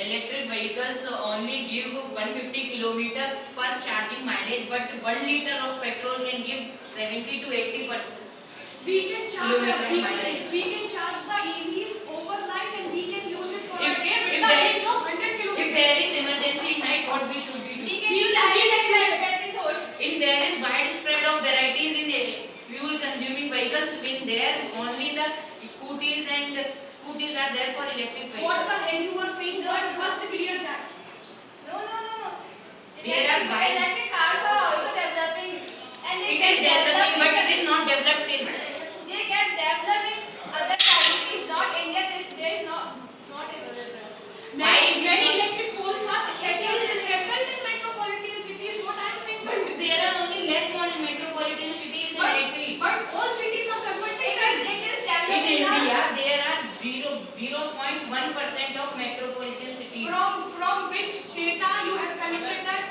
electric vehicles only give 150 kilometer per charging mileage, but 1 liter of petrol can give 70 to 80%. We can charge Kilometer we can charge the EVs overnight and we can use it for a If- day with if the there- range of 100 If kilometers. there is emergency at night, what we should be We doing? can use battery source. If there is widespread of varieties in fuel consuming vehicles, in there only the scooties are there for electric What vehicles. the hell you are saying? God, first clear that. No. There are Electric cars are also developing, and they It get is developing, but it is not developed in. They get developed in other countries, not India. There is not developed. Many electric poles are settled in metropolitan cities. What I am saying, But there are only less more metropolitan cities in Italy. but all cities are converted. It is developed In in India, there are 0.1% of metropolitan cities. From which data you have collected that?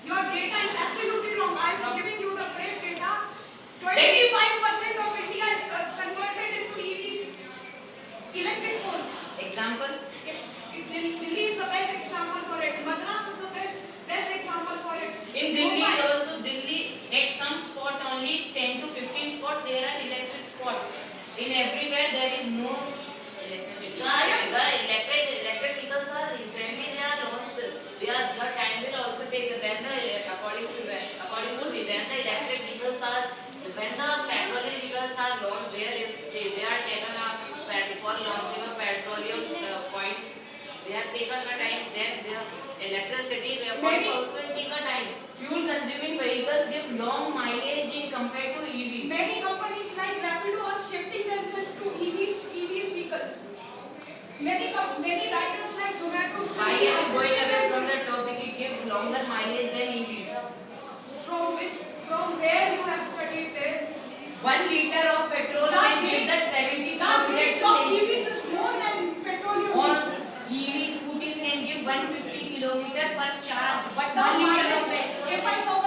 Your data is absolutely wrong. I am giving you the fresh data. 25% of India is converted into EVs, electric poles. Example? Delhi is the best example for it. Madras is the best example for it. In Delhi Mumbai. is also at some spot only 10 to 15 spot there are electric spot. In everywhere there is no electricity. The electric vehicles are recently they are launched. Their time will also take when the according to me when the electric vehicles are when the petroleum vehicles are launched they are taken up for launching of petroleum points. They have taken a time. Then the electricity points also will take a time. Fuel consuming vehicles give long mileage in compared to EVs. Many companies like Rapido are shifting themselves to EVs vehicles. Many riders like Zomato, Why Swiggy are you are going shifting away from the themselves. topic? It gives longer mileage than EVs. From where you have studied there? 1 liter of petrol The can give weight- that 70 The weight of EVs is more than petroleum Or vehicles. EV scooties can give 150 kilometer per charge. But the mileage, if I talk